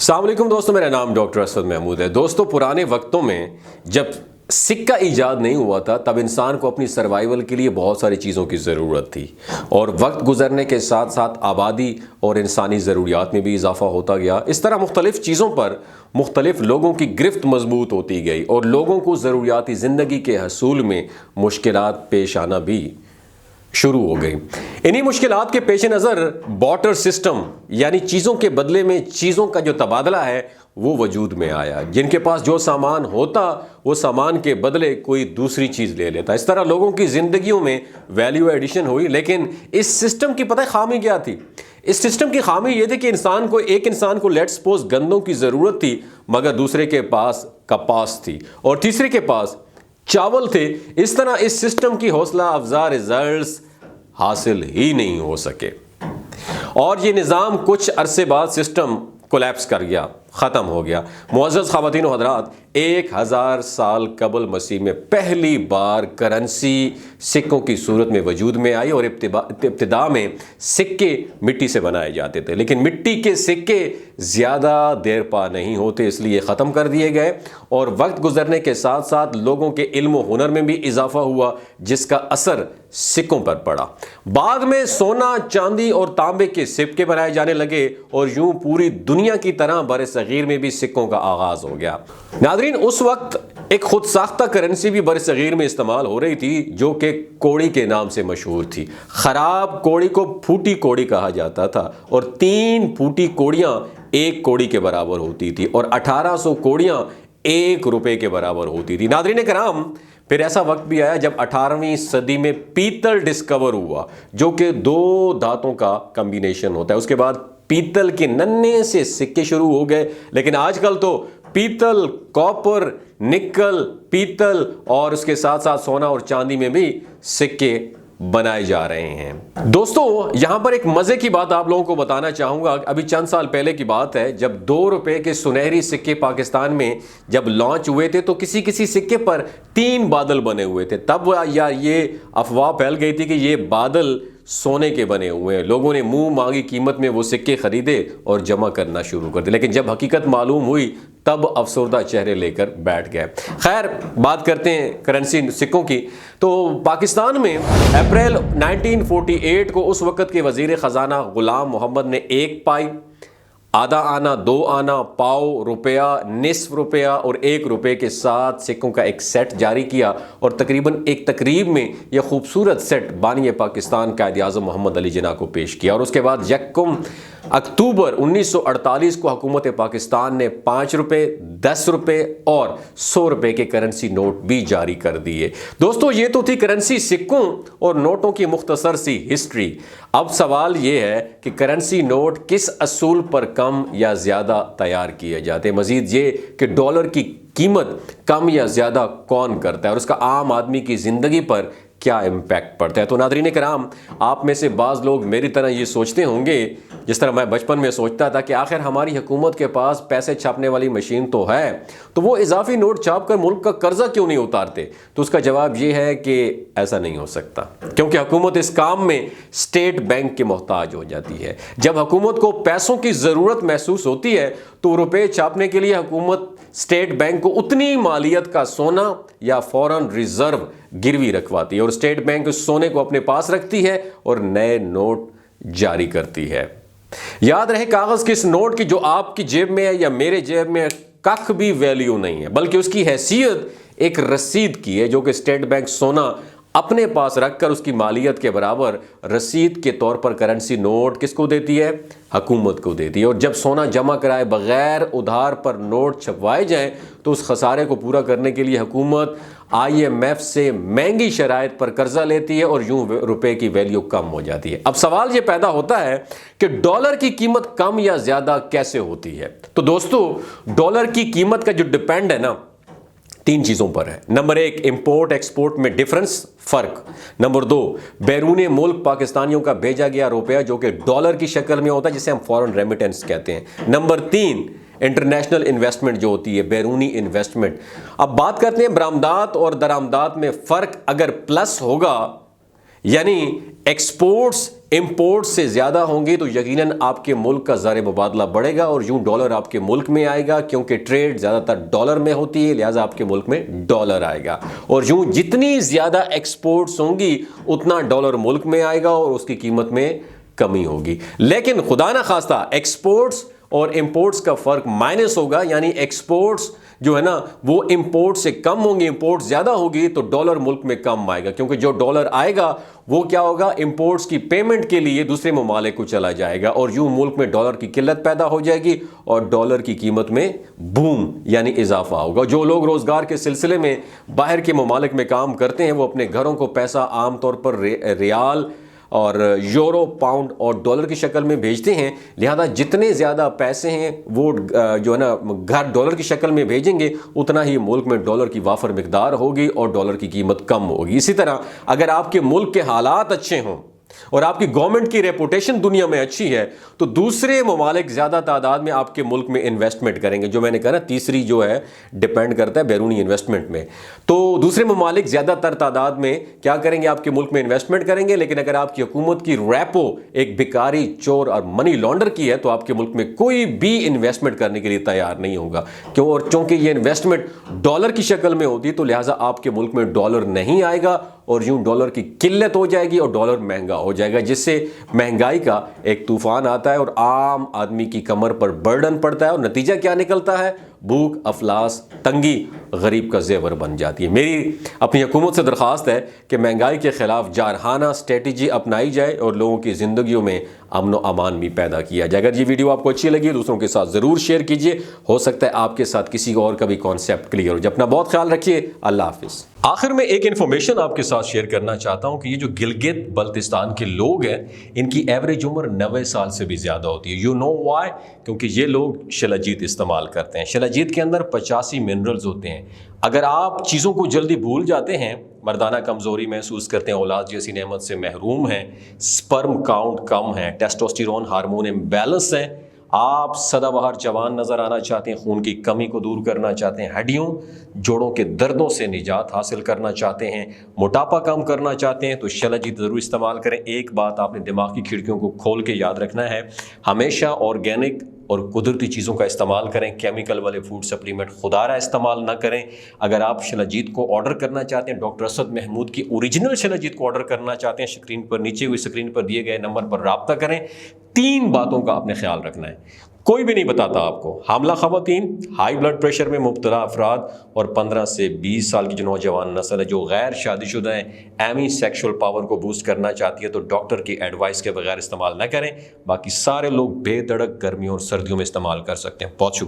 السلام علیکم دوستو، میرا نام ڈاکٹر اسد محمود ہے۔ دوستو، پرانے وقتوں میں جب سکہ ایجاد نہیں ہوا تھا تب انسان کو اپنی سروائیول کے لیے بہت ساری چیزوں کی ضرورت تھی، اور وقت گزرنے کے ساتھ ساتھ آبادی اور انسانی ضروریات میں بھی اضافہ ہوتا گیا۔ اس طرح مختلف چیزوں پر مختلف لوگوں کی گرفت مضبوط ہوتی گئی اور لوگوں کو ضروریاتی زندگی کے حصول میں مشکلات پیش آنا بھی شروع ہو گئی۔ انہی مشکلات کے پیش نظر بارٹر سسٹم یعنی چیزوں کے بدلے میں چیزوں کا جو تبادلہ ہے وہ وجود میں آیا۔ جن کے پاس جو سامان ہوتا وہ سامان کے بدلے کوئی دوسری چیز لے لیتا۔ اس طرح لوگوں کی زندگیوں میں ویلیو ایڈیشن ہوئی، لیکن اس سسٹم کی پتہ خامی کیا تھی؟ اس سسٹم کی خامی یہ تھی کہ ایک انسان کو لیٹ سپوز گندوں کی ضرورت تھی، مگر دوسرے کے پاس کپاس تھی اور تیسرے کے پاس چاول تھے۔ اس طرح اس سسٹم کی حوصلہ افزا ریزلٹس حاصل ہی نہیں ہو سکے اور یہ نظام کچھ عرصے بعد سسٹم کولیپس کر گیا، ختم ہو گیا۔ معزز خواتین و حضرات، 1000 سال قبل مسیح میں پہلی بار کرنسی سکوں کی صورت میں وجود میں آئی، اور ابتدا میں سکے مٹی سے بنائے جاتے تھے، لیکن مٹی کے سکے زیادہ دیر پا نہیں ہوتے، اس لیے ختم کر دیے گئے۔ اور وقت گزرنے کے ساتھ ساتھ لوگوں کے علم و ہنر میں بھی اضافہ ہوا، جس کا اثر سکوں پر پڑا۔ بعد میں سونا، چاندی اور تانبے کے سکے بنائے جانے لگے، اور یوں پوری دنیا کی طرح بر صغیر میں بھی سکوں کا آغاز ہو گیا۔ ناظرین، اس وقت ایک خود ساختہ کرنسی بھی بر صغیر میں استعمال ہو رہی تھی، جو کہ کوڑی کے نام سے مشہور تھی۔ خراب کوڑی کو پھوٹی کوڑی کہا جاتا تھا، اور 3 پھوٹی کوڑیاں 1 کوڑی کے برابر ہوتی تھی، اور 1800 کوڑیاں 1 روپے کے برابر ہوتی تھی۔ ناظرین کرام، پھر ایسا وقت بھی آیا جب 18ویں صدی میں پیتل ڈسکور ہوا، جو کہ 2 دھاتوں کا کمبینیشن ہوتا ہے۔ اس کے بعد پیتل کے ننھے سے سکے شروع ہو گئے، لیکن آج کل تو پیتل، کاپر، نکل، پیتل اور اس کے ساتھ ساتھ سونا اور چاندی میں بھی سکے بنائے جا رہے ہیں۔ دوستو، یہاں پر ایک مزے کی بات آپ لوگوں کو بتانا چاہوں گا۔ ابھی چند سال پہلے کی بات ہے، جب 2 روپے کے سنہری سکے پاکستان میں جب لانچ ہوئے تھے تو کسی سکے پر 3 بادل بنے ہوئے تھے۔ تب یہ افواہ پھیل گئی تھی کہ یہ بادل سونے کے بنے ہوئے ہیں۔ لوگوں نے منہ مانگی قیمت میں وہ سکے خریدے اور جمع کرنا شروع کر دیا، لیکن جب حقیقت معلوم ہوئی تب افسردہ چہرے لے کر بیٹھ گئے۔ خیر، بات کرتے ہیں کرنسی سکوں کی۔ تو پاکستان میں اپریل 1948 کو اس وقت کے وزیر خزانہ غلام محمد نے 1 پائی، آدھا آنا، 2 آنا، پاؤ، روپیہ، نصف روپیہ اور 1 روپے کے ساتھ سکوں کا ایک سیٹ جاری کیا، اور تقریباً ایک تقریب میں یہ خوبصورت سیٹ بانی پاکستان قائد اعظم محمد علی جناح کو پیش کیا، اور اس کے بعد 1 اکتوبر 1948 کو حکومت پاکستان نے 5 روپے، 10 روپے اور 100 روپے کے کرنسی نوٹ بھی جاری کر دیے۔ دوستو، یہ تو تھی کرنسی سکوں اور نوٹوں کی مختصر سی ہسٹری۔ اب سوال یہ ہے کہ کرنسی نوٹ کس اصول پر کم یا زیادہ تیار کیے جاتے ہیں؟ مزید یہ کہ ڈالر کی قیمت کم یا زیادہ کون کرتا ہے، اور اس کا عام آدمی کی زندگی پر کیا امپیکٹ پڑتا ہے؟ تو ناظرین کرام، آپ میں سے بعض لوگ میری طرح یہ سوچتے ہوں گے، جس طرح میں بچپن میں سوچتا تھا، کہ آخر ہماری حکومت کے پاس پیسے چھاپنے والی مشین تو ہے، تو وہ اضافی نوٹ چھاپ کر ملک کا قرضہ کیوں نہیں اتارتے؟ تو اس کا جواب یہ ہے کہ ایسا نہیں ہو سکتا، کیونکہ حکومت اس کام میں اسٹیٹ بینک کے محتاج ہو جاتی ہے۔ جب حکومت کو پیسوں کی ضرورت محسوس ہوتی ہے تو روپے چھاپنے کے لیے حکومت اسٹیٹ بینک کو اتنی مالیت کا سونا یا فورن ریزرو گروی رکھواتی ہے، اور اسٹیٹ بینک اس سونے کو اپنے پاس رکھتی ہے اور نئے نوٹ جاری کرتی ہے۔ یاد رہے، کاغذ کے اس نوٹ کی جو آپ کی جیب میں ہے یا میرے جیب میں کخ بھی ویلیو نہیں ہے، بلکہ اس کی حیثیت ایک رسید کی ہے، جو کہ اسٹیٹ بینک سونا اپنے پاس رکھ کر اس کی مالیت کے برابر رسید کے طور پر کرنسی نوٹ کس کو دیتی ہے؟ حکومت کو دیتی ہے۔ اور جب سونا جمع کرائے بغیر ادھار پر نوٹ چھپوائے جائیں تو اس خسارے کو پورا کرنے کے لیے حکومت IMF سے مہنگی شرائط پر قرضہ لیتی ہے، اور یوں روپے کی ویلیو کم ہو جاتی ہے۔ اب سوال یہ پیدا ہوتا ہے کہ ڈالر کی قیمت کم یا زیادہ کیسے ہوتی ہے؟ تو دوستو، ڈالر کی قیمت کا جو ڈیپینڈ ہے نا، 3 چیزوں پر ہے۔ نمبر 1، امپورٹ ایکسپورٹ میں ڈیفرنس، فرق۔ نمبر 2، بیرون ملک پاکستانیوں کا بھیجا گیا روپیہ جو کہ ڈالر کی شکل میں ہوتا ہے، جسے ہم فورن ریمیٹنس کہتے ہیں۔ نمبر 3، انٹرنیشنل انویسٹمنٹ جو ہوتی ہے، بیرونی انویسٹمنٹ۔ اب بات کرتے ہیں برآمدات اور درآمدات میں فرق۔ اگر پلس ہوگا یعنی ایکسپورٹس امپورٹ سے زیادہ ہوں گی تو یقیناً آپ کے ملک کا زر مبادلہ بڑھے گا اور یوں ڈالر آپ کے ملک میں آئے گا، کیونکہ ٹریڈ زیادہ تر ڈالر میں ہوتی ہے، لہٰذا آپ کے ملک میں ڈالر آئے گا، اور یوں جتنی زیادہ ایکسپورٹس ہوں گی اتنا ڈالر ملک میں آئے گا اور اس کی قیمت میں کمی ہوگی۔ لیکن خدا نہ خواستہ ایکسپورٹس اور امپورٹس کا فرق مائنس ہوگا، یعنی ایکسپورٹس جو ہے نا وہ امپورٹ سے کم ہوں گی، امپورٹ زیادہ ہوگی تو ڈالر ملک میں کم آئے گا، کیونکہ جو ڈالر آئے گا وہ کیا ہوگا، امپورٹس کی پیمنٹ کے لیے دوسرے ممالک کو چلا جائے گا، اور یوں ملک میں ڈالر کی قلت پیدا ہو جائے گی اور ڈالر کی قیمت میں بوم یعنی اضافہ ہوگا۔ جو لوگ روزگار کے سلسلے میں باہر کے ممالک میں کام کرتے ہیں وہ اپنے گھروں کو پیسہ عام طور پر ریال اور یورو، پاؤنڈ اور ڈالر کی شکل میں بھیجتے ہیں، لہذا جتنے زیادہ پیسے ہیں وہ جو ہے نا گھر ڈالر کی شکل میں بھیجیں گے اتنا ہی ملک میں ڈالر کی وافر مقدار ہوگی اور ڈالر کی قیمت کم ہوگی۔ اسی طرح اگر آپ کے ملک کے حالات اچھے ہوں اور آپ کی گورنمنٹ کی ریپوٹیشن دنیا میں اچھی ہے تو دوسرے ممالک زیادہ تعداد میں آپ کے ملک میں انویسٹمنٹ کریں گے، جو میں نے کہا نا تیسری جو ہے ڈیپینڈ کرتا ہے بیرونی انویسٹمنٹ میں، تو دوسرے ممالک زیادہ تر تعداد میں کیا کریں گے، آپ کے ملک میں انویسٹمنٹ کریں گے۔ لیکن اگر آپ کی حکومت کی ریپو ایک بھکاری، چور اور منی لانڈر کی ہے تو آپ کے ملک میں کوئی بھی انویسٹمنٹ کرنے کے لیے تیار نہیں ہوگا، کیوں؟ اور چونکہ یہ انویسٹمنٹ ڈالر کی شکل میں ہوتی ہے تو لہٰذا آپ کے ملک میں ڈالر نہیں آئے گا اور یوں ڈالر کی قلت ہو جائے گی اور ڈالر مہنگا ہو جائے گا، جس سے مہنگائی کا ایک طوفان آتا ہے اور عام آدمی کی کمر پر برڈن پڑتا ہے، اور نتیجہ کیا نکلتا ہے؟ بھوک، افلاس، تنگی غریب کا زیور بن جاتی ہے۔ میری اپنی حکومت سے درخواست ہے کہ مہنگائی کے خلاف جارحانہ اسٹریٹجی اپنائی جائے اور لوگوں کی زندگیوں میں امن و امان بھی پیدا کیا جائے۔ اگر یہ ویڈیو آپ کو اچھی لگی دوسروں کے ساتھ ضرور شیئر کیجیے، ہو سکتا ہے آپ کے ساتھ کسی اور کا بھی کانسیپٹ کلیئر ہو جائے۔ اپنا بہت خیال رکھیے، اللہ حافظ۔ آخر میں ایک انفارمیشن آپ کے ساتھ شیئر کرنا چاہتا ہوں کہ یہ جو گلگت بلتستان کے لوگ ہیں ان کی ایوریج عمر 90 سال سے بھی زیادہ ہوتی ہے۔ You know why? کیونکہ یہ لوگ شلاجیت استعمال کرتے ہیں۔ شلاجیت کے اندر 85 منرلز ہوتے ہیں۔ اگر آپ چیزوں کو جلدی بھول جاتے ہیں، مردانہ کمزوری محسوس کرتے ہیں، اولاد جیسی نعمت سے محروم ہیں، سپرم کاؤنٹ کم ہے، ٹیسٹوسٹیرون ہارمون امبیلنس ہیں، آپ سدا بہار جوان نظر آنا چاہتے ہیں، خون کی کمی کو دور کرنا چاہتے ہیں، ہڈیوں جوڑوں کے دردوں سے نجات حاصل کرنا چاہتے ہیں، موٹاپا کم کرنا چاہتے ہیں تو شلاجیت ضرور استعمال کریں۔ ایک بات آپ نے دماغ کی کھڑکیوں کو کھول کے یاد رکھنا ہے، ہمیشہ آرگینک اور قدرتی چیزوں کا استعمال کریں، کیمیکل والے فوڈ سپلیمنٹ خدا را استعمال نہ کریں۔ اگر آپ شلاجیت کو آرڈر کرنا چاہتے ہیں، ڈاکٹر اسد محمود کی اوریجنل شلاجیت کو آرڈر کرنا چاہتے ہیں، اسکرین پر نیچے ہوئی اسکرین پر دیے گئے نمبر پر رابطہ کریں۔ 3 باتوں کا آپ نے خیال رکھنا ہے، کوئی بھی نہیں بتاتا آپ کو۔ حاملہ خواتین، ہائی بلڈ پریشر میں مبتلا افراد اور 15 سے 20 سال کی جو نوجوان نسل ہے جو غیر شادی شدہ ہیں، ایمی سیکشول پاور کو بوسٹ کرنا چاہتی ہے تو ڈاکٹر کی ایڈوائس کے بغیر استعمال نہ کریں۔ باقی سارے لوگ بے دھڑک گرمیوں اور سردیوں میں استعمال کر سکتے ہیں۔ بہت شکریہ۔